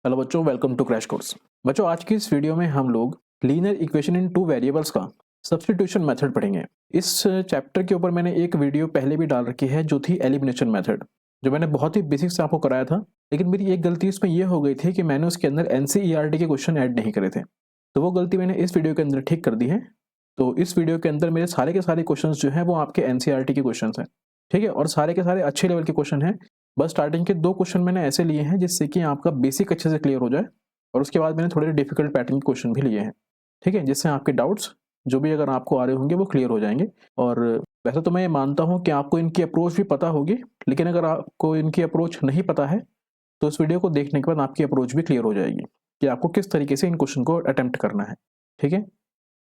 Hello बच्चों, welcome to crash course. बच्चों, आज की इस वीडियो में हम लोग linear equation in two variables का सब्स्टिट्यूशन मेथड पढ़ेंगे। इस चैप्टर के ऊपर मैंने एक वीडियो पहले भी डाल रखी है जो थी एलिमिनेशन मेथड, जो मैंने बहुत ही बेसिक से आपको कराया था। लेकिन मेरी एक गलती इसमें यह हो गई थी कि मैंने उसके अंदर एनसीईआरटी के क्वेश्चन ऐड नहीं करे थे, तो वो गलती मैंने इस वीडियो के अंदर ठीक कर दी है। तो इस वीडियो के अंदर मेरे सारे के सारे क्वेश्चन जो हैं वो आपके एनसीईआरटी के क्वेश्चन हैं, ठीक है, और सारे के सारे अच्छे लेवल के क्वेश्चन हैं। बस स्टार्टिंग के 2 क्वेश्चन मैंने ऐसे लिए हैं जिससे कि आपका बेसिक अच्छे से क्लियर हो जाए, और उसके बाद मैंने थोड़े डिफिकल्ट पैटर्न के क्वेश्चन भी लिए हैं, ठीक है, जिससे आपके डाउट्स जो भी अगर आपको आ रहे होंगे वो क्लियर हो जाएंगे। और वैसे तो मैं ये मानता हूँ कि आपको इनकी अप्रोच भी पता होगी, लेकिन अगर आपको इनकी अप्रोच नहीं पता है तो इस वीडियो को देखने के बाद आपकी अप्रोच भी क्लियर हो जाएगी कि आपको किस तरीके से इन क्वेश्चन को अटेम्प्ट करना है, ठीक है।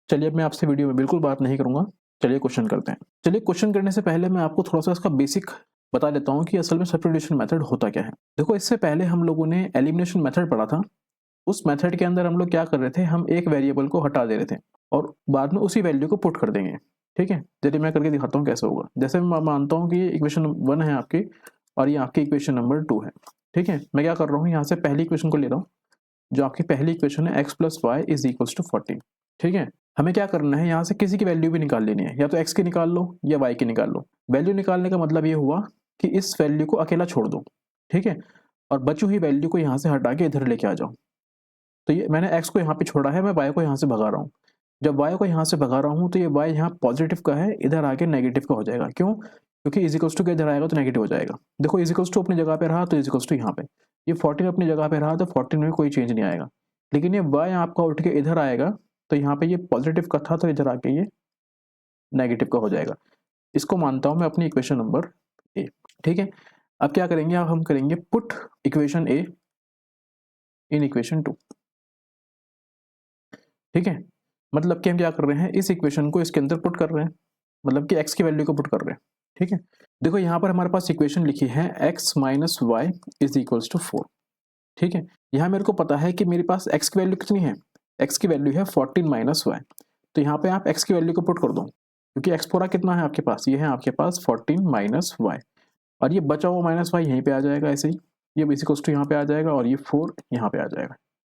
चलिए, अब मैं आपसे वीडियो में बिल्कुल बात नहीं करूंगा, चलिए क्वेश्चन करते हैं। चलिए, क्वेश्चन करने से पहले मैं आपको थोड़ा सा इसका बेसिक बता देता हूँ कि असल में सब्स्टिट्यूशन मेथड होता क्या है। देखो, इससे पहले हम लोगों ने एलिमिनेशन मेथड पढ़ा था। उस मेथड के अंदर हम लोग क्या कर रहे थे, हम एक वेरिएबल को हटा दे रहे थे और बाद में उसी वैल्यू को पुट कर देंगे, ठीक है। चलिए मैं करके दिखाता हूँ कैसे होगा। जैसे मैं मानता हूँ कि ये इक्वेशन 1 है आपकी और ये आपकी इक्वेशन नंबर 2 है, ठीक है। मैं क्या कर रहा हूँ, यहाँ से पहली इक्वेशन को ले रहा हूँ, जो आपकी पहली इक्वेशन है x plus y is equals to 14, ठीक है। हमें क्या करना है, यहाँ से किसी की वैल्यू भी निकाल लेनी है, या तो x की निकाल लो या y की निकाल लो। वैल्यू निकालने का मतलब ये हुआ कि इस वैल्यू को अकेला छोड़ दो, ठीक है, और बची हुई वैल्यू को यहाँ से हटा के इधर लेके आ जाओ। तो ये मैंने x को यहाँ पे छोड़ा है, मैं y को यहाँ से भगा रहा हूँ। जब y को यहाँ से भगा रहा हूँ तो ये y यहाँ पॉजिटिव का है, इधर आके नेगेटिव का हो जाएगा। क्यों? क्योंकि इजिकल्स टू के इधर आएगा तो नेगेटिव हो जाएगा। देखो, इजिकल्स टू अपनी जगह पे रहा तो इजिकल्स टू यहाँ पे, ये 14 अपनी जगह पे रहा तो 14 में कोई चेंज नहीं आएगा। लेकिन ये y आपका उठ के इधर आएगा तो यहाँ पे ये पॉजिटिव का था तो इधर आके ये नेगेटिव का हो जाएगा। इसको मानता हूँ मैं अपनी इक्वेशन नंबर ए, ठीक है। अब क्या करेंगे, अब हम करेंगे put equation A in equation 2, ठीक है। मतलब कि हम क्या कर रहे हैं, इस इक्वेशन को इसके अंदर पुट कर रहे हैं, मतलब कि x की वैल्यू को पुट कर रहे हैं, ठीक है। देखो, यहाँ पर हमारे पास इक्वेशन लिखी है x minus y is equals to 4, ठीक है। यहाँ मेरे को पता है कि मेरे पास x की वैल्यू कितनी है, x की वैल्यू है 14 माइनस वाई। तो यहाँ पे आप x की वैल्यू को पुट कर दो, क्योंकि x पूरा कितना है आपके पास, ये है आपके पास 14 माइनस वाई, और ये बचा हुआ माइनस वाई यहीं पे आ जाएगा ऐसे ही, ये इक्वल्स टू यहाँ पे आ जाएगा और ये 4 यहाँ पे आ जाएगा,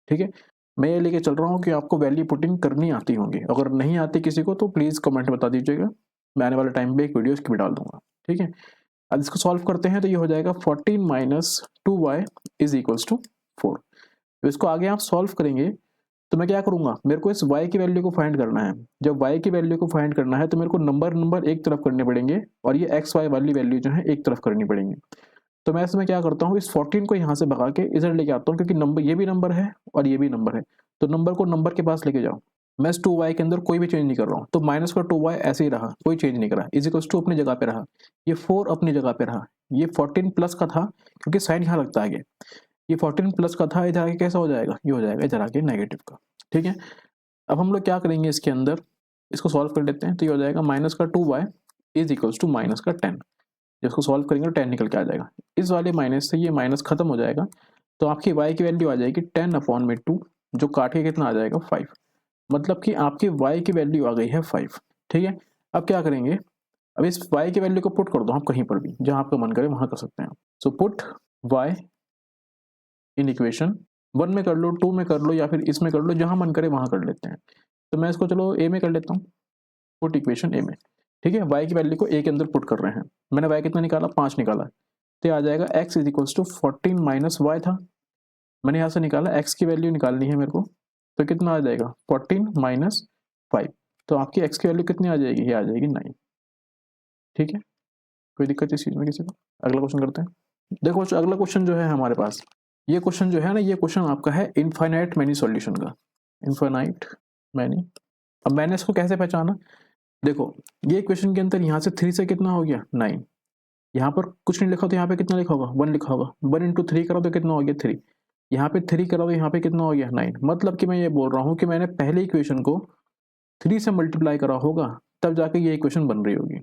ठीक है। मैं ये लेके चल रहा हूँ कि आपको वैल्यू पुटिंग करनी आती होंगी। अगर नहीं आती किसी को तो प्लीज़ कमेंट बता दीजिएगा, मैं आने वाले टाइम पे एक वीडियो इसकी भी डाल दूंगा, ठीक है। अब इसको सॉल्व करते हैं तो ये हो जाएगा 14 minus 2y is equals to 4। तो इसको आगे आप सॉल्व करेंगे तो मैं क्या करूंगा, मेरे को इस y की वैल्यू को फाइंड करना है। जब y की वैल्यू को फाइंड करना है तो मेरे को नंबर एक तरफ करने पड़ेंगे और ये एक्स वाई वाली वैल्यू जो है एक तरफ करनी पड़ेंगी। तो मैं इसमें क्या करता हूँ, इस 14 को यहाँ से भगा के इधर लेके आता हूँ, क्योंकि नंबर ये भी नंबर है और ये भी नंबर है, तो नंबर को नंबर के पास लेके जाओ। मैं इस 2y के अंदर कोई भी चेंज नहीं कर रहा हूँ, तो माइनस का 2y ऐसे ही रहा, कोई चेंज नहीं करा, इजिकल्स टू अपनी जगह पे रहा, ये 4 अपनी जगह पे रहा, ये 14 प्लस का था क्योंकि साइन यहाँ लगता है आगे, ये 14 प्लस का था, इधर आके कैसा हो जाएगा, ये हो जाएगा इधर आके नेगेटिव का, ठीक है। अब हम लोग क्या करेंगे, इसके अंदर इसको सॉल्व कर लेते हैं, तो ये हो जाएगा माइनस का 2y is equals to minus का 10। जिसको सॉल्व करेंगे तो 10 निकल के आ जाएगा, इस वाले माइनस से ये माइनस खत्म हो जाएगा, तो आपकी y की वैल्यू आ जाएगी 10 अपॉन में 2, जो काट के कितना आ जाएगा 5। मतलब कि आपकी y की वैल्यू आ गई है 5, ठीक है। अब क्या करेंगे, अब इस y की वैल्यू को पुट कर दो आप कहीं पर भी, जहां आपका मन करे वहां कर सकते हैं। So put y in equation 1 में कर लो, 2 में कर लो, या फिर इसमें कर लो, जहां मन करे वहां कर लेते हैं। तो मैं इसको चलो a में कर लेता हूँ, पुट इक्वेशन a में, ठीक है। y की वैल्यू को a के अंदर पुट कर रहे हैं, मैंने y कितना निकाला, 5 निकाला, तो आ जाएगा x is equals to 14 minus y था, मैंने यहाँ से निकाला, x की वैल्यू निकालनी है मेरे को, तो कितना आ जाएगा 14 माइनस 5, तो आपकी x की वैल्यू कितनी आ जाएगी, ये आ जाएगी 9, ठीक है। कोई दिक्कत इस चीज़ में किसी को? अगला क्वेश्चन करते हैं। देखो, अगला क्वेश्चन जो है हमारे पास, ये क्वेश्चन जो है ना, ये क्वेश्चन आपका है इनफाइनाइट मैनी सॉल्यूशन का, इनफाइनाइट मैनी। अब मैंने इसको कैसे पहचाना, देखो, ये क्वेश्चन के अंदर यहाँ से 3 से कितना हो गया 9, यहाँ पर कुछ नहीं लिखा तो यहाँ पे कितना लिखा होगा 1 लिखा होगा, 1 इंटू 3 करो तो कितना हो गया 3, यहाँ पे 3 करो तो यहाँ पे कितना हो गया 9। मतलब कि मैं ये बोल रहा हूँ कि मैंने पहले इक्वेशन को 3 से मल्टीप्लाई करा होगा, तब जाके ये इक्वेशन बन रही होगी,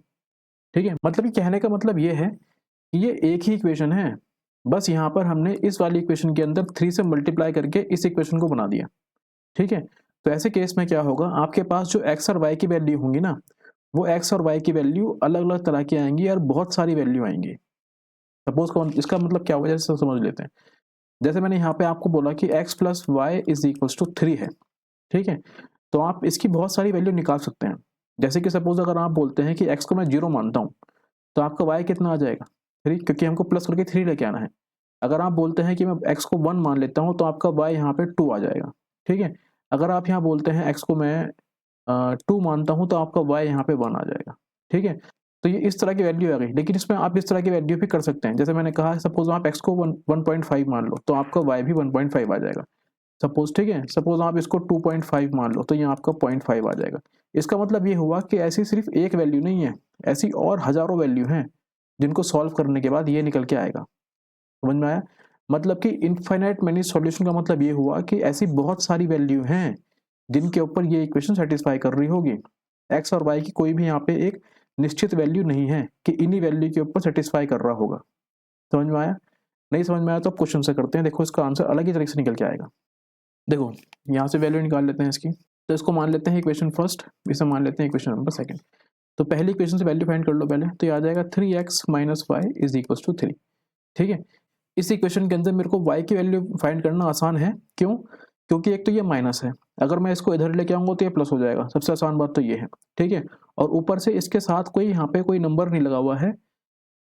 ठीक है। मतलब कि कहने का मतलब ये है कि ये एक ही इक्वेशन है, बस यहाँ पर हमने इस वाली इक्वेशन के अंदर 3 से मल्टीप्लाई करके इस इक्वेशन को बना दिया, ठीक है। तो ऐसे केस में क्या होगा, आपके पास जो x और y की वैल्यू होंगी ना, वो x और y की वैल्यू अलग अलग तरह की आएंगी और बहुत सारी वैल्यू आएंगी। सपोज इसका मतलब क्या होगा, जैसे समझ लेते हैं। जैसे मैंने यहाँ पे आपको बोला कि x plus y is equals to 3 है, ठीक है, तो आप इसकी बहुत सारी वैल्यू निकाल सकते हैं। जैसे कि सपोज अगर आप बोलते हैं कि x को मैं 0 मानता हूँ, तो आपका y कितना आ जाएगा 3, क्योंकि हमको प्लस करके 3 लेके आना है। अगर आप बोलते हैं कि मैं x को 1 मान लेता हूँ, तो आपका y यहाँ पे 2 आ जाएगा, ठीक है। अगर आप यहाँ बोलते हैं x को मैं 2 मानता हूँ, तो आपका y यहाँ पे 1 आ जाएगा, ठीक है। तो ये इस तरह की वैल्यू आ गई, लेकिन इसमें आप इस तरह की वैल्यू भी कर सकते हैं। जैसे मैंने कहा सपोज आप x को 1.5 मान लो, तो आपका y भी 1.5 आ जाएगा सपोज, ठीक है। सपोज आप इसको 2.5 मान लो, तो ये आपका 0.5 आ जाएगा। इसका मतलब ये हुआ कि ऐसी सिर्फ एक वैल्यू नहीं है, ऐसी और हजारों वैल्यू हैं जिनको सॉल्व करने के बाद ये निकल के आएगा। समझ में आया? मतलब कि इनफाइनाइट मैनी सॉल्यूशन का मतलब ये हुआ कि ऐसी बहुत सारी वैल्यू हैं जिनके ऊपर ये इक्वेशन सेटिस्फाई कर रही होगी। एक्स और वाई की कोई भी यहाँ पे एक निश्चित वैल्यू नहीं है कि इन्हीं वैल्यू के ऊपर सेटिस्फाई कर रहा होगा। समझ में आया? नहीं समझ में आया तो आप क्वेश्चन से करते हैं, देखो इसका आंसर अलग ही तरीके से निकल के आएगा। देखो यहाँ से वैल्यू निकाल लेते हैं इसकी, तो इसको मान लेते हैं इक्वेशन फर्स्ट, इसे मान लेते हैं इक्वेशन नंबर सेकंड। तो पहली इक्वेशन से वैल्यू फाइंड कर लो पहले, तो ये आ जाएगा 3x minus y is equal to 3, ठीक है। इस इक्वेशन के अंदर मेरे को y की वैल्यू फाइंड करना आसान है, क्यों? क्योंकि एक तो ये माइनस है, अगर मैं इसको इधर लेके आऊंगा तो ये प्लस हो जाएगा, सबसे आसान बात तो ये है, ठीक है। और ऊपर से इसके साथ कोई यहाँ पे कोई नंबर नहीं लगा हुआ है,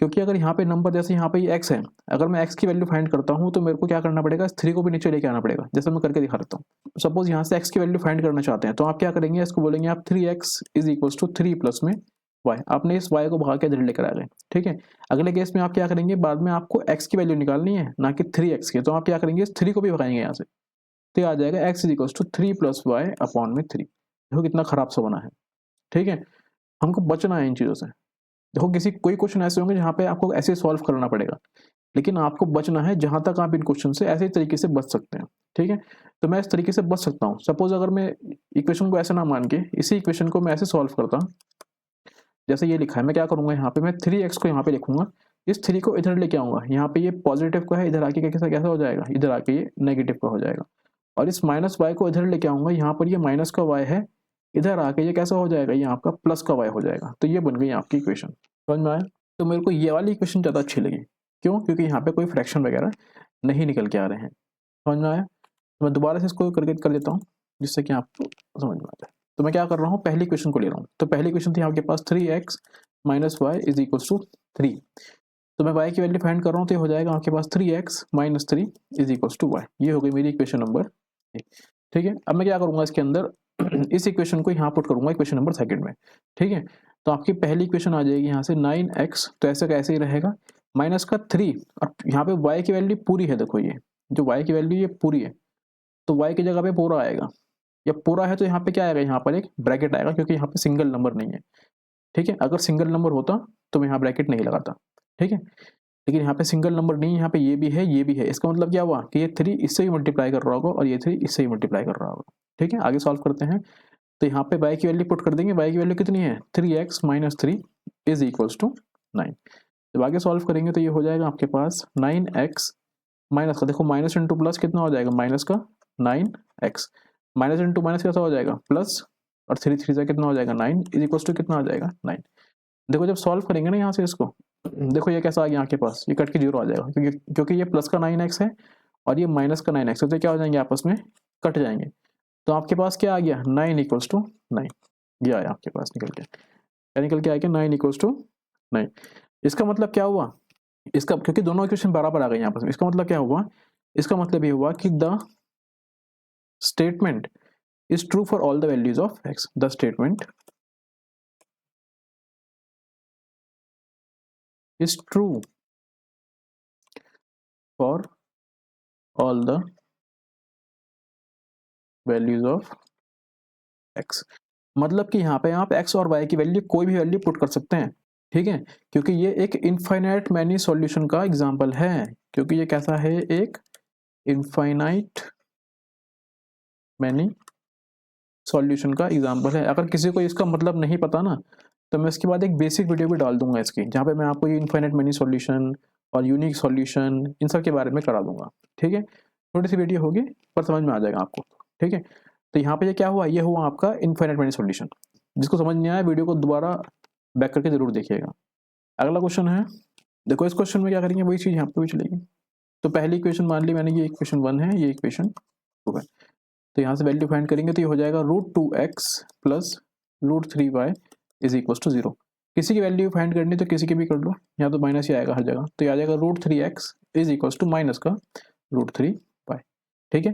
क्योंकि अगर यहाँ पे नंबर जैसे यहाँ पे ये x है, अगर मैं x की वैल्यू फाइंड करता हूँ तो मेरे को क्या करना पड़ेगा, इस 3 को भी नीचे लेके आना पड़ेगा, जैसे मैं करके दिखा देता हूँ। सपोज यहाँ से x की वैल्यू फाइंड करना चाहते हैं, तो आप क्या करेंगे, इसको बोलेंगे आप 3x is equals to 3 plus में y, आपने इस y को भगा के इधर लेकर आ गए, ठीक है। अगले केस में आप क्या करेंगे, बाद में आपको x की वैल्यू निकालनी है ना कि 3x की, तो आप क्या करेंगे, इस 3 को भी भगाएंगे यहाँ से, तो आ जाएगा x is equals to 3 plus y upon में 3। देखो कितना खराब सा बना है, ठीक है। हमको बचना है इन चीज़ों से। देखो कोई क्वेश्चन ऐसे होंगे जहाँ पे आपको ऐसे सॉल्व करना पड़ेगा, लेकिन आपको बचना है जहां तक आप इन क्वेश्चन से ऐसे तरीके से बच सकते हैं, ठीक है। तो मैं इस तरीके से बच सकता हूँ। सपोज अगर मैं इक्वेशन को ऐसे ना मान के इसी इक्वेशन को मैं ऐसे सॉल्व करता, जैसे ये लिखा है, मैं क्या करूंगा, यहाँ पे मैं 3x को यहाँ पे लिखूंगा, इस 3 को इधर लेके आऊंगा, यहाँ पे ये पॉजिटिव का है, इधर आके कैसा कैसा हो जाएगा, इधर आके ये नेगेटिव का हो जाएगा। और इस माइनस वाई को इधर लेके आऊंगा, यहाँ पर ये माइनस का वाई है, इधर आके ये कैसा हो जाएगा, ये आपका प्लस का वाई हो जाएगा। तो ये बन गई आपकी इक्वेशन। समझ में आया? तो मेरे को ये वाली इक्वेशन ज़्यादा अच्छी लगी, क्यों? क्योंकि यहाँ पे कोई फ्रैक्शन वगैरह नहीं निकल के आ रहे हैं। समझ में आया? तो मैं दोबारा से इसको करके कर देता हूँ, जिससे कि आपको समझ में आ जाए। तो मैं क्या कर रहा हूँ, पहली इक्वेशन को ले रहा हूँ। तो पहली इक्वेशन थी आपके पास 3x minus y is equals to 3। तो मैं y की वैल्यू फाइंड कर रहा हूँ, तो ये हो जाएगा आपके पास 3x minus 3 is equals to y. ये हो गई मेरी इक्वेशन नंबर, ठीक है। अब मैं क्या करूँगा, इसके अंदर इस इक्वेशन को यहाँ पुट करूँगा इक्वेशन नंबर सेकंड में, ठीक है। तो आपकी पहली इक्वेशन आ जाएगी यहाँ से 9x, तो ऐसे का ऐसे ही रहेगा, माइनस का 3, और यहाँ पे y की वैल्यू पूरी है, देखो ये जो y की वैल्यू ये पूरी है, तो y की जगह पे पूरा आएगा, या पूरा है तो यहाँ पे क्या आएगा, यहाँ पर एक ब्रैकेट आएगा, क्योंकि यहाँ पे सिंगल नंबर नहीं है, ठीक है। अगर सिंगल नंबर होता तो मैं यहाँ ब्रैकेट नहीं लगाता, ठीक है। लेकिन यहाँ पे सिंगल नंबर नहीं है, यहाँ पे ये भी है ये भी है, इसका मतलब क्या हुआ कि ये 3 इससे ही मल्टीप्लाई कर रहा होगा और ये 3 इससे ही मल्टीप्लाई कर रहा होगा, ठीक है। आगे सॉल्व करते हैं। तो यहाँ पे y की वैल्यू पुट कर देंगे, y की वैल्यू कितनी है, 3x minus 3 is equals to 9। जब आगे सॉल्व करेंगे तो ये हो जाएगा आपके पास 9x माइनस का, देखो माइनस इंटू प्लस कितना हो जाएगा, माइनस का 9x, माइनस इंटू माइनस कैसा हो जाएगा, प्लस, और 3 3 से कितना हो जाएगा 9 इज इक्वल्स टू कितना आ जाएगा 9। देखो जब सॉल्व करेंगे ना यहाँ से इसको, देखो ये कैसा आ गया आपके पास, ये कट के 0 आ जाएगा, क्योंकि ये प्लस का 9x है और ये माइनस का 9x है, तो क्या हो जाएंगे आपस में कट जाएंगे। तो आपके पास क्या आ गया, 9 इक्वल्स टू 9, ये आया आपके पास निकल के, क्या निकल के आएगा 9 इक्वल्स टू 9। इसका मतलब क्या हुआ, इसका क्योंकि दोनों इक्वेशन बराबर आ गए यहाँ पर, इसका मतलब क्या हुआ, इसका मतलब ये हुआ कि the statement is true for all the values of x, the statement is true for all the values of x. मतलब कि यहाँ पे आप एक्स और वाई की वैल्यू कोई भी वैल्यू पुट कर सकते हैं, ठीक है, क्योंकि ये एक इनफाइनाइट मैनी सॉल्यूशन का एग्जांपल है, क्योंकि ये कैसा है, एक इनफाइनाइट मैनी सॉल्यूशन का एग्जांपल है। अगर किसी को इसका मतलब नहीं पता ना, तो मैं इसके बाद एक बेसिक वीडियो भी डाल दूंगा इसकी, जहाँ पे मैं आपको ये इनफाइनाइट मैनी सॉल्यूशन और यूनिक सॉल्यूशन इन सब के बारे में करा दूंगा, ठीक है। छोटी सी वीडियो होगी पर समझ में आ जाएगा आपको, ठीक है। तो यहाँ पे ये क्या हुआ, ये हुआ आपका इनफाइनाइट मैनी सॉल्यूशन। जिसको समझ नहीं आया वीडियो को दोबारा बैक करके जरूर देखिएगा। अगला क्वेश्चन है, देखो इस क्वेश्चन में क्या करेंगे, वही चीज़ यहाँ पे भी चलेगी। तो पहली इक्वेशन मान ली मैंने, ये इक्वेशन 1 है, ये इक्वेशन 2 है। तो यहाँ से वैल्यू फाइंड करेंगे तो ये हो जाएगा √2x plus √3y is equal to 0। किसी की वैल्यू फाइंड करनी तो किसी की भी कर लो, यहाँ तो माइनस ही आएगा हर जगह, तो ये आ जाएगा √3x is equal to minus का √3y। ठीक है,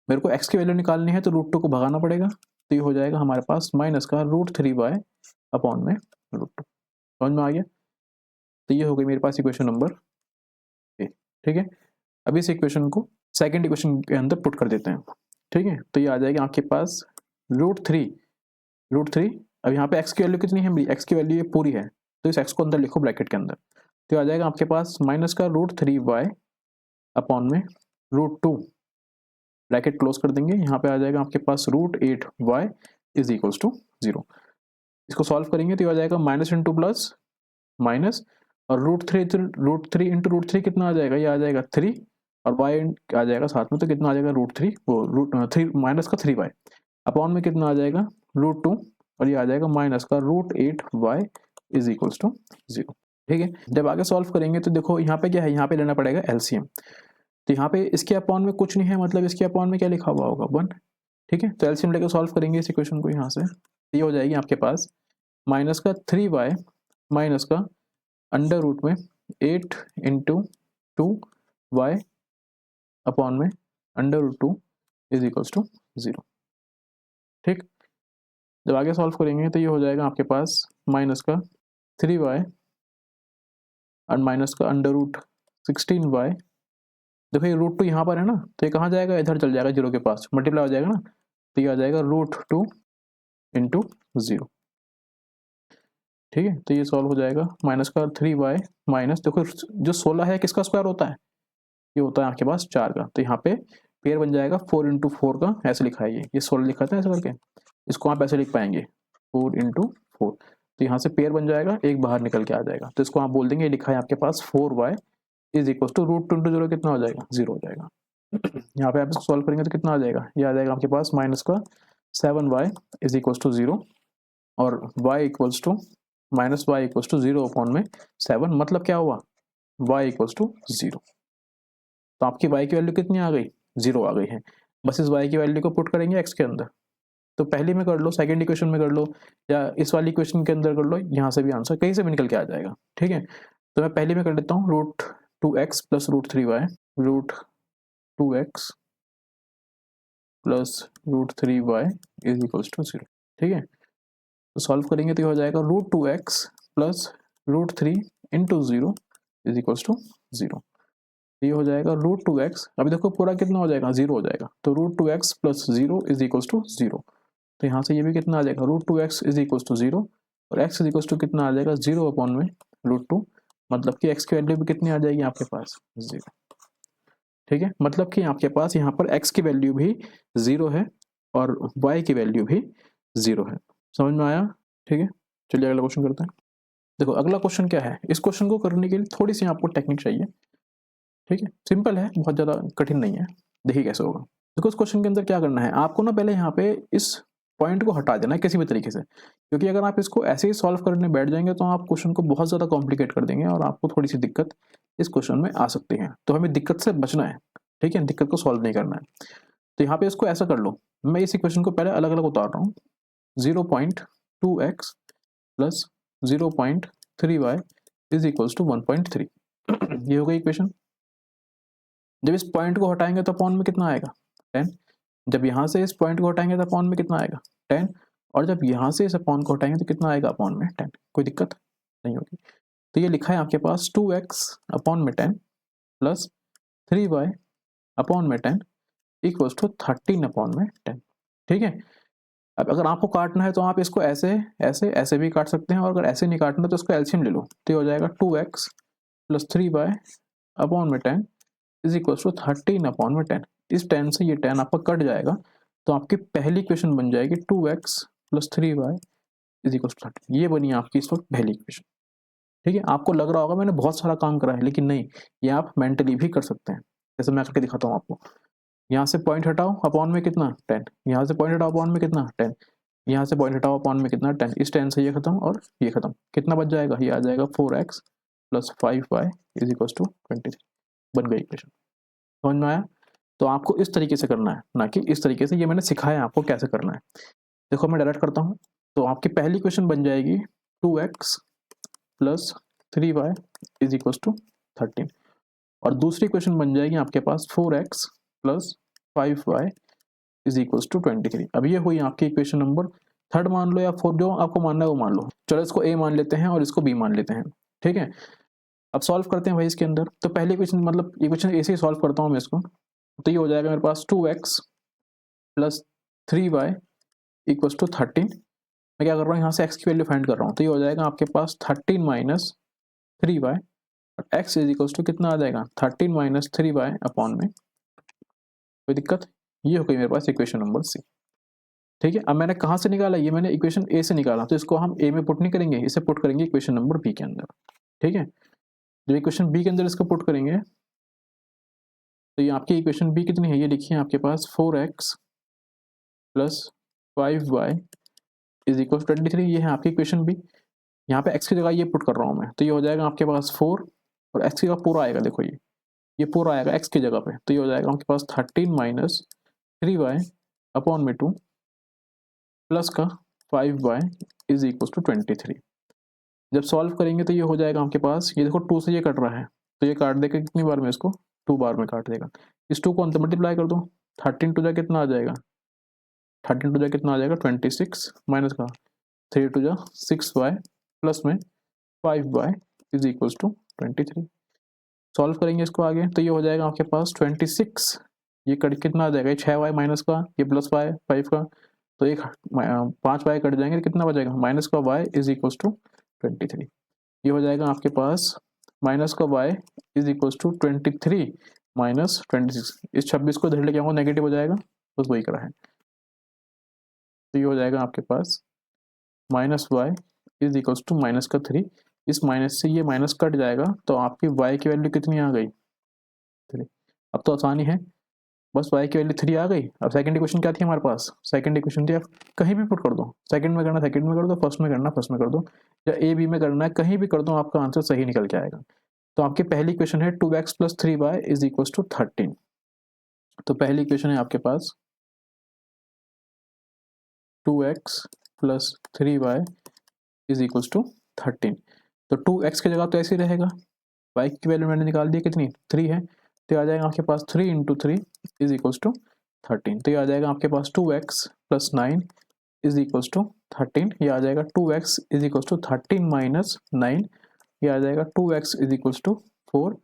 मेरे को x की वैल्यू निकालनी है तो √2 को भगाना पड़ेगा, तो ये हो जाएगा हमारे पास माइनस का √3y अपॉन में √2। समझ में आ गया? तो ये हो गई मेरे पास इक्वेशन नंबर ए। ठीक है, अब इस इक्वेशन को सेकंड इक्वेशन के अंदर पुट कर देते हैं। ठीक है, तो ये आ जाएगी आपके पास √3। अब यहाँ पे x की वैल्यू कितनी है मेरी, x की वैल्यू ये पूरी है, तो इस x को अंदर लिखो ब्रैकेट के अंदर, तो आ जाएगा आपके पास माइनस का √3y अपॉन में √2, ब्रैकेट क्लोज कर देंगे। यहाँ पे आ जाएगा आपके पास √8y इज इक्वल्स टू 0। इसको सॉल्व करेंगे तो ये आ जाएगा माइनस इंटू प्लस माइनस, और √3 इंटू √3 कितना आ जाएगा, ये आ जाएगा 3, और y आ जाएगा साथ में, तो कितना आ जाएगा √3 वो √3 माइनस का 3y अपॉन में कितना आ जाएगा √2, और ये आ जाएगा माइनस का √8y इज इक्वल्स टू 0। ठीक है, जब आगे सॉल्व करेंगे तो देखो यहाँ पे क्या है, यहाँ पे लेना पड़ेगा एलसीएम। तो यहाँ पे इसके अपॉन में कुछ नहीं है, मतलब इसके अपॉन में क्या लिखा हुआ होगा 1। ठीक है, तो एलसीएम लेकर सॉल्व करेंगे इस इक्वेशन को यहाँ से, तो ये हो जाएगी आपके पास माइनस का 3y माइनस का अंडर रूट में 8 इंटू 2y अपॉन में under root 2 is equals to 0। ठीक, जब आगे सॉल्व करेंगे तो ये हो जाएगा आपके पास माइनस का 3y और माइनस का अंडर रूट 16y। देखो ये √2 यहाँ पर है ना, तो ये कहाँ जाएगा, इधर चल जाएगा 0 के पास, मल्टीप्लाई हो जाएगा ना, तो ये आ जाएगा √2 इंटू 0। ठीक है, तो ये सॉल्व हो जाएगा माइनस का 3y माइनस, देखो जो 16 है किसका स्क्वायर होता है, ये होता है आपके पास 4 का, तो यहाँ पे पेयर बन जाएगा 4 इंटू 4 का, ऐसे लिखा है ये 16 लिखा था ऐसे करके, इसको आप ऐसे लिख पाएंगे 4 इंटू 4, तो यहाँ से पेयर बन जाएगा, एक बाहर निकल के आ जाएगा, तो इसको आप बोल देंगे लिखा है आपके पास 4y is equal to √2 into 0 कितना हो जाएगा, 0 हो जाएगा। यहाँ पे आप इसको सॉल्व करेंगे तो कितना आ जाएगा, ये आ जाएगा आपके पास माइनस का 7y इज इक्वल टू 0, और y equals to minus y equals to 0 upon में 7, मतलब क्या हुआ, y इक्वल्स टू 0। तो आपकी y की वैल्यू कितनी आ गई, 0 आ गई है। बस इस y की वैल्यू को पुट करेंगे x के अंदर, तो पहली में कर लो, सेकंड इक्वेशन में कर लो, या इस वाली इक्वेशन के अंदर कर लो, यहाँ से भी आंसर कहीं से भी निकल के आ जाएगा। ठीक है, तो मैं पहली में कर लेता हूँ √2x plus √3y, √2x plus √3y is equals to 0। ठीक है, तो सॉल्व करेंगे तो ये हो जाएगा √2x plus √3 into 0 is equals to 0। ये हो जाएगा √2x, अभी देखो पूरा कितना हो जाएगा, 0 हो जाएगा, तो √2x plus 0 is equals to 0। तो यहाँ से ये भी कितना आ जाएगा, √2x इज इक्वल्स टू 0, और x इज इक्वल्स टू कितना आ जाएगा, 0 अपॉन में √2, मतलब कि x की वैल्यू भी कितनी आ जाएगी आपके पास, 0। ठीक है, मतलब कि आपके पास यहाँ पर x की वैल्यू भी 0 है और y की वैल्यू भी 0 है। समझ में आया? ठीक है, चलिए अगला क्वेश्चन करते हैं। देखो अगला क्वेश्चन क्या है, इस क्वेश्चन को करने के लिए थोड़ी सी आपको टेक्निक चाहिए। ठीक है, सिंपल है, बहुत ज़्यादा कठिन नहीं है, देखिए कैसे होगा। देखो इस क्वेश्चन के अंदर क्या करना है, आपको ना पहले यहाँ पे इस पॉइंट को हटा देना है किसी भी तरीके से, क्योंकि अगर आप इसको ऐसे ही सॉल्व करने बैठ जाएंगे तो आप क्वेश्चन को बहुत ज़्यादा कॉम्प्लिकेट कर देंगे और आपको थोड़ी सी दिक्कत इस क्वेश्चन में आ सकती है। तो हमें दिक्कत से बचना है, ठीक है, दिक्कत को सॉल्व नहीं करना है। तो यहाँ पे इसको ऐसा कर लो, मैं इस इक्वेशन को पहले अलग अलग उतार रहा हूँ, 0.2x plus 0.3y is equals to 1.3। ये हो गई इक्वेशन। जब इस पॉइंट को हटाएंगे तो अपॉन में कितना आएगा, 10। जब यहाँ से इस पॉइंट को हटाएंगे तो अपॉन में कितना आएगा, 10। और जब यहाँ से इस अपॉन को हटाएंगे तो कितना आएगा अपॉन में 10। कोई दिक्कत नहीं होगी। तो ये लिखा है आपके पास 2x अपॉन में 10 प्लस 3y अपॉन में 10 इक्वल्स टू 13 अपॉन में 10। ठीक है, अब अगर आपको काटना है तो आप इसको ऐसे ऐसे ऐसे भी काट सकते हैं, और अगर ऐसे नहीं काटना तो इसको एलसीएम ले लो, तो ये हो जाएगा 2x प्लस 3y अपॉन में 10 इज इक्वल्स टू 13 अपॉन में 10। इस 10 से ये 10 आपका कट जाएगा, तो आपकी पहली इक्वेशन बन जाएगी 2x plus 3y is equals to 13। ये बनी आपकी इस वक्त पहली इक्वेशन। ठीक है, आपको लग रहा होगा मैंने बहुत सारा काम करा है, लेकिन नहीं, ये आप मेंटली भी कर सकते हैं। जैसे मैं करके दिखाता हूँ आपको, यहाँ से पॉइंट हटाओ अपॉन में कितना 10, यहाँ से पॉइंट हटाओ अपॉन में कितना 10, यहाँ से पॉइंट हटाओ अपॉन में कितना 10, इस 10 से ये खत्म और ये खत्म, कितना बच जाएगा, ये आ जाएगा 4x plus 5y is equals to 23। बन गई इक्वेशन। समझ में आया? तो आपको इस तरीके से करना है, ना कि इस तरीके से। ये मैंने सिखाया आपको कैसे करना है। देखो मैं डायरेक्ट करता हूँ। तो आपकी पहली क्वेश्चन बन जाएगी 2x plus 3y is equal to 13, और दूसरी क्वेश्चन बन जाएगी आपके पास 4x plus 5y is equal to 23। अब ये हुई आपकी इक्वेशन नंबर थर्ड मान लो या फोर्थ, जो आपको मानना है वो मान लो। चलो इसको a मान लेते हैं और इसको b मान लेते हैं, ठीक है। अब सॉल्व करते हैं भाई इसके अंदर। तो पहली क्वेश्चन मतलब इक्वेशन ऐसे ही सॉल्व करता हूँ मैं इसको। तो ये हो जाएगा मेरे पास 2x plus 3y equal to 13। मैं क्या कर रहा हूँ, यहाँ से x की वैल्यू फाइंड कर रहा हूँ। तो ये हो जाएगा आपके पास 13 माइनस 3y, और x इज इक्वल टू कितना आ जाएगा, 13 माइनस 3y अपॉन में, कोई दिक्कत? ये हो गई मेरे पास इक्वेशन नंबर सी, ठीक है। अब मैंने कहाँ से निकाला, ये मैंने इक्वेशन ए से निकाला। तो इसको हम ए में पुट नहीं करेंगे, इसे पुट करेंगे इक्वेशन नंबर बी के अंदर, ठीक है। जब इक्वेशन बी के अंदर इसको पुट करेंगे तो ये आपकी इक्वेशन बी कितनी है, ये लिखिए आपके पास 4x plus 5y is equal to 23। ये है आपकी इक्वेशन बी। यहाँ पे x की जगह ये पुट कर रहा हूँ मैं। तो ये हो जाएगा आपके पास 4, और x की जगह पूरा आएगा, देखो ये पूरा आएगा x की जगह पे। तो ये हो जाएगा आपके पास 13 माइनस 3y अपॉन में 2 प्लस का 5y इज इक्वल टू 23। जब सॉल्व करेंगे तो ये हो जाएगा आपके पास, ये देखो 2 से ये कट रहा है, तो ये काट देगा कितनी बार में, इसको 2 बार में काट देगा। इस 2 को अंदर मल्टीप्लाई कर दो, 13 टू जा कितना आ जाएगा, 13 टू जा कितना आ जाएगा 26, माइनस का 3 टू जा 6y प्लस में 5y is equal to 23। Solve करेंगे इसको आगे तो ये हो जाएगा आपके पास 26, ये कट कितना आ जाएगा, 6y माइनस का, ये प्लस y 5 का, तो एक 5y कट जाएंगे, कितना बचेगा, माइनस का y इज इक्वल टू 23। ये हो जाएगा आपके पास माइनस का y is equal to 23 minus 26। इस 26 को इधर लेके आऊँगा, नेगेटिव हो जाएगा, बस वही करा है। तो ये हो जाएगा आपके पास minus y is equal to minus का 3। इस माइनस से ये माइनस कट जाएगा, तो आपकी y की वैल्यू कितनी आ गई, 3। अब तो आसानी है, बस y की वैल्यू 3 आ गई। अब सेकंड इक्वेशन क्या थी हमारे पास, सेकंड इक्वेशन थी, आप कहीं भी पुट कर दो, सेकंड में करना सेकंड में कर दो, फर्स्ट में करना फर्स्ट में कर दो, या ए बी में करना है कहीं भी कर दो, आपका आंसर सही निकल के आएगा। तो आपकी पहली इक्वेशन है 2x plus 3y is equal to 13। तो पहली इक्वेशन है आपके पास 2x plus 3y is equal to 13। तो 2x की जगह तो ऐसे ही रहेगा, y की वैल्यू मैंने निकाल दी कितनी, 3 है, तो आ जाएगा आपके पास 3 इंटू 3 इज इक्वल टू 13। तो ये आ जाएगा आपके पास 2x plus 9 is equal to 13। ये आ जाएगा 2x is equal to 13 minus 9, ये आ जाएगा 2x इज इक्वल टू 4,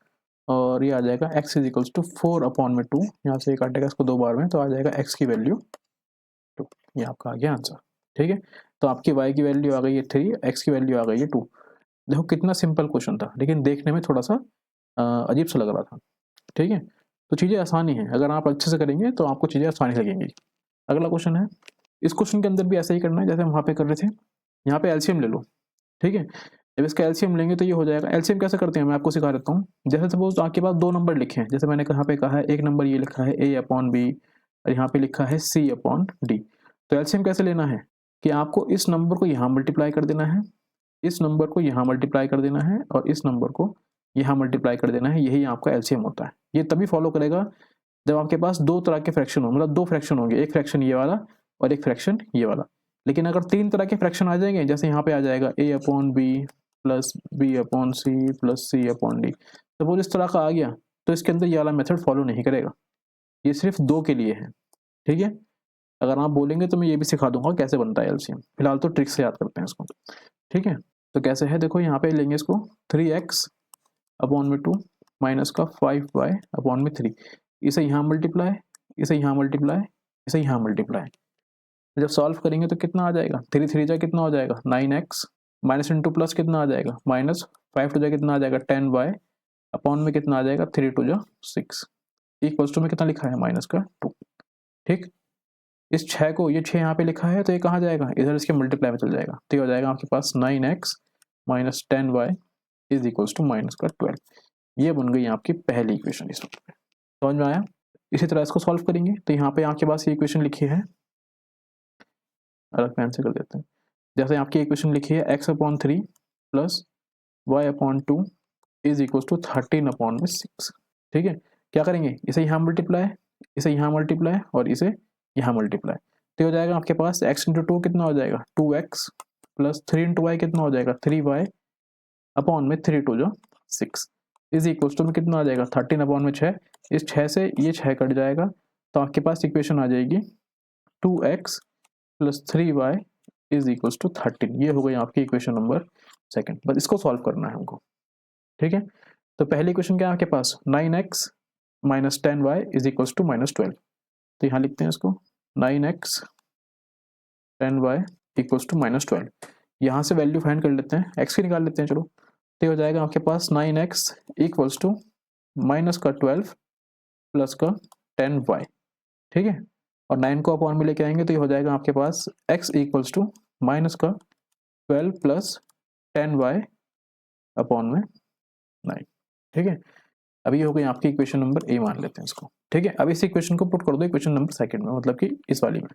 और ये आ जाएगा x is equal to 4 upon में 2, यहाँ से ये काटेगा इसको 2 बार में, तो आ जाएगा x की वैल्यू 2। ये आपका आ गया आंसर, ठीक है। तो आपकी y की वैल्यू आ गई है 3, x की वैल्यू आ गई है 2। देखो कितना सिंपल क्वेश्चन था, लेकिन देखने में थोड़ा सा अजीब सा लग रहा था, ठीक है। तो चीज़ें आसानी है, अगर आप अच्छे से करेंगे तो आपको चीज़ें आसानी लगेंगी। अगला क्वेश्चन है, इस क्वेश्चन के अंदर भी ऐसा ही करना है जैसे हम वहाँ पे कर रहे थे। यहाँ पे एलसीएम ले लो, ठीक है। जब इसका एलसीएम लेंगे तो ये हो जाएगा, एलसीएम कैसे करते हैं मैं आपको सिखा देता हूँ। जैसे सपोज आपके पास 2 नंबर लिखे हैं, जैसे मैंने कहाँ पे कहा है, एक नंबर ये लिखा है a अपॉन बी, और यहाँ पे लिखा है c अपॉन डी। तो एलसीएम कैसे लेना है कि आपको इस नंबर को यहाँ मल्टीप्लाई कर देना है, इस नंबर को यहाँ मल्टीप्लाई कर देना है, और इस नंबर को यहाँ मल्टीप्लाई कर देना है। यही आपका एलसीएम होता है। ये तभी फॉलो करेगा जब आपके पास 2 तरह के फ्रैक्शन हो, मतलब 2 फ्रैक्शन होंगे, एक फ्रैक्शन ये वाला और एक फ्रैक्शन ये वाला। लेकिन अगर 3 तरह के फ्रैक्शन आ जाएंगे, जैसे यहाँ पे आ जाएगा a upon b plus b upon c plus c upon d, suppose इस तरह का आ गया, तो इसके अंदर ये वाला मेथड फॉलो नहीं करेगा, ये सिर्फ 2 के लिए है, ठीक है। अगर आप बोलेंगे तो मैं ये भी सिखा दूंगा कैसे बनता है एलसीएम, फिलहाल तो ट्रिक से याद करते हैं इसको, ठीक है। तो कैसे है, देखो यहाँ पे लेंगे इसको 3x अपॉन में 2 माइनस का 5y अपॉन में 3, इसे यहाँ मल्टीप्लाई, इसे यहाँ मल्टीप्लाई, इसे यहाँ मल्टीप्लाई। जब सॉल्व करेंगे तो कितना आ जाएगा, 3 3 जा कितना हो जाएगा 9x, माइनस इंटू प्लस कितना आ जाएगा, माइनस 5 टू जा कितना आ जाएगा 10y अपॉन में कितना आ जाएगा 3 टू जा 6, इक्वल्स टू में कितना लिखा है माइनस का 2, ठीक। इस 6 को, ये 6 यहाँ पे लिखा है, तो ये कहाँ जाएगा, इधर इसके मल्टीप्लाई में चल जाएगा। तो ये हो जाएगा आपके पास 9x minus 10y is equals to minus का 12। ये बन गई आपकी पहली इक्वेशन। इस वक्त समझ में आया। इसी तरह इसको सॉल्व करेंगे तो यहाँ पे आपके पास ये इक्वेशन लिखी है, अलग पेन से कर देते हैं। जैसे आपकी इक्वेशन लिखी है x upon 3 plus y upon 2 is equal to 13 upon में 6, ठीक है। क्या करेंगे, इसे यहाँ मल्टीप्लाई, इसे यहाँ मल्टीप्लाई और इसे यहाँ मल्टीप्लाई, तो हो जाएगा आपके पास x इंटू टू कितना हो जाएगा 2x प्लस 3 इंटू वाई कितना हो जाएगा 3y अपॉन में 3 टू जो 6 इज इक्वल टू में कितना आ जाएगा 13 अपॉन में 6, इस 6 से ये 6 कट जाएगा, तो आपके पास इक्वेशन आ जाएगी 2x plus 3y is equal to 13। ये हो गई आपकी इक्वेशन नंबर सेकंड। बस इसको सॉल्व करना है हमको, ठीक है। तो पहली इक्वेशन क्या है आपके पास 9x minus 10y is equal to minus 12, तो यहाँ लिखते हैं इसको 9x 10y equals to minus 12। यहाँ से वैल्यू फाइंड कर लेते हैं, x की निकाल लेते हैं चलो, तो हो जाएगा आपके पास 9x इक्वल्स टू माइनस का 12 प्लस का 10y, ठीक है, और 9 को अपॉन में लेके आएंगे तो ये हो जाएगा आपके पास x इक्वल्स टू माइनस का 12 प्लस 10y अपॉन में 9, ठीक है। अभी ये हो गई आपकी इक्वेशन नंबर ए मान लेते हैं इसको, ठीक है। अब इस इक्वेशन को पुट कर दो इक्वेशन नंबर सेकंड में, मतलब कि इस वाली में,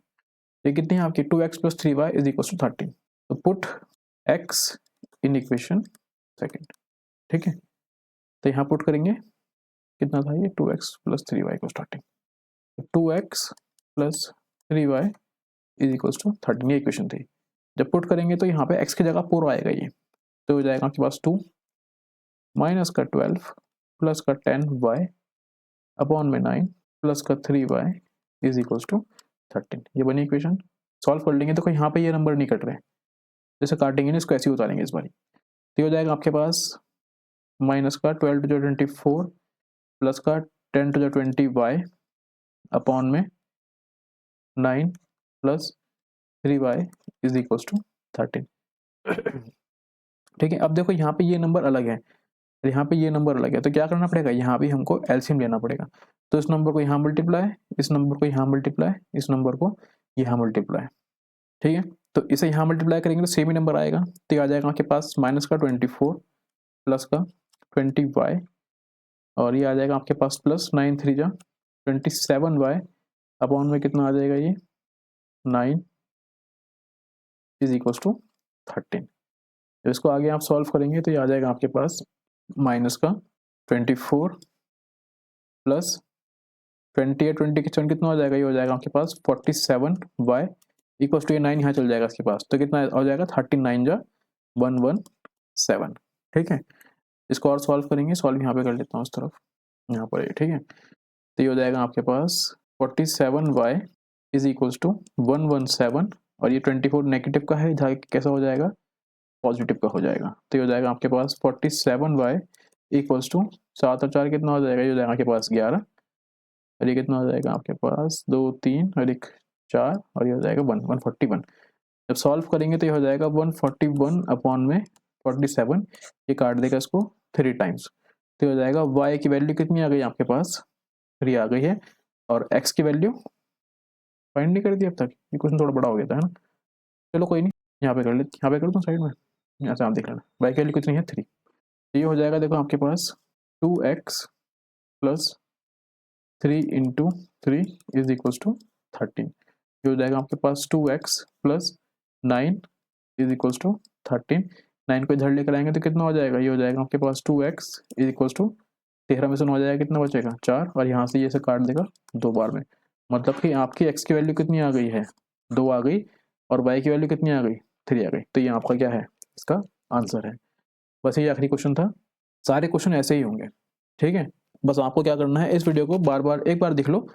ये कितनी है आपकी 2x plus 3y is equal to 13, तो put x in equation second, ठीक है। तो यहाँ पुट करेंगे कितना था ये 2x plus 3y equal to 13, 2x plus 3y is equal to 13 ये इक्वेशन थी। जब पुट करेंगे तो यहाँ पे x की जगह 4 आएगा ये, तो हो जाएगा आपके पास 2 माइनस का 12 प्लस का 10y अपॉन में 9 प्लस का 3y इज इक्वल टू 13, ये बनी इक्वेशन। सॉल्व कर लेंगे तो यहाँ पे ये नंबर नहीं कट रहे, जैसे काटेंगे ना इसको ऐसे ही उतारेंगे इस बारी, तो हो जाएगा आपके पास माइनस का 12 टू जो 24 प्लस का 10 टू जो 20y अपॉन में 9 plus 3y is equal to 13, ठीक है। अब देखो यहाँ पे ये नंबर अलग है, यहाँ पे ये नंबर अलग है, तो क्या करना पड़ेगा, यहाँ भी हमको एलसीएम लेना पड़ेगा, तो इस नंबर को यहाँ मल्टीप्लाई, इस नंबर को यहाँ मल्टीप्लाई, इस नंबर को यहाँ मल्टीप्लाई, ठीक है। तो इसे यहाँ मल्टीप्लाई करेंगे तो सेम ही नंबर आएगा, तो ये आ जाएगा आपके पास माइनस का 24 प्लस का 20y और ये आ जाएगा आपके पास प्लस 9 3 जा 27y अपॉन में कितना आ जाएगा ये 9 इज इक्वल टू 13। तो इसको आगे आप सॉल्व करेंगे तो ये आ जाएगा आपके पास माइनस का 24 प्लस 28 27 कितना हो जाएगा, ये हो जाएगा आपके पास 47y इक्वल टू ये 9 यहाँ चल जाएगा इसके पास, तो कितना हो जाएगा 39 जा 117, ठीक है। इसको और सॉल्व करेंगे, सॉल्व यहाँ पे कर लेता हूँ उस तरफ, यहाँ पर ये, ठीक है। तो ये हो जाएगा आपके पास 47y इज इक्वल टू 117 और ये 24 नेगेटिव का है, इधर कैसा हो जाएगा पॉजिटिव का हो जाएगा, तो ये हो जाएगा आपके पास 47y इक्वल्स टू 7 और 4 कितना हो जाएगा, ये हो जाएगा आपके पास 11 और ये कितना हो जाएगा आपके पास 2 3 और 1 4 और ये हो जाएगा 141। जब सॉल्व करेंगे तो ये हो जाएगा 141 अपॉन में 47, ये काट देगा इसको 3 टाइम्स, तो ये हो जाएगा y की वैल्यू कितनी आ गई आपके पास 3 आ गई है, और x की वैल्यू फाइंड नहीं कर दी अब तक, ये क्वेश्चन थोड़ा बड़ा हो गया था है ना, चलो कोई नहीं, यहाँ पे कर लेते, यहाँ पे कर दूँ साइड में, यहाँ से आप देख लेना y की वैल्यू कितनी है 3, ये हो जाएगा देखो आपके पास 2x plus 3 into 3 is equal to 13, ये हो जाएगा आपके पास 2x plus 9 is equal to 13, 9 को इधर लेकर आएंगे तो कितना हो जाएगा, ये हो जाएगा आपके पास 2x इज इक्वल टू 13 में से हो जाएगा कितना बचेगा 4 और यहाँ से ये से काट देगा 2 बार में, मतलब कि आपकी x की वैल्यू कितनी आ गई है 2 आ गई और y की वैल्यू कितनी आ गई 3 आ गई, तो ये आपका क्या है इसका आंसर है। बस ये आखिरी क्वेश्चन था, सारे क्वेश्चन ऐसे ही होंगे, ठीक है। बस आपको क्या करना है, इस वीडियो को बार बार एक बार देख लो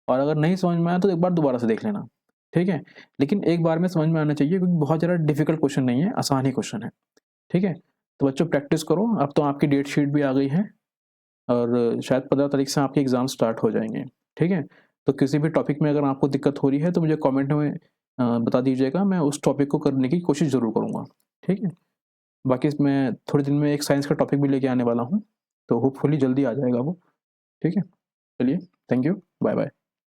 और अगर नहीं समझ में आया तो एक बार दोबारा से देख लेना, ठीक है। लेकिन एक बार में समझ में आना चाहिए क्योंकि बहुत ज़्यादा डिफिकल्ट क्वेश्चन नहीं है, आसान ही क्वेश्चन है, ठीक है। तो बच्चों प्रैक्टिस करो, अब तो आपकी डेट शीट भी आ गई है और शायद 15 तारीख से आपके एग्ज़ाम स्टार्ट हो जाएंगे, ठीक है। तो किसी भी टॉपिक में अगर आपको दिक्कत हो रही है तो मुझे कॉमेंट में बता दीजिएगा, मैं उस टॉपिक को करने की कोशिश ज़रूर करूँगा, ठीक है। बाकी मैं थोड़े दिन में एक साइंस का टॉपिक भी लेके आने वाला हूँ, तो होपफुली जल्दी आ जाएगा वो, ठीक है। चलिए, थैंक यू, बाय बाय।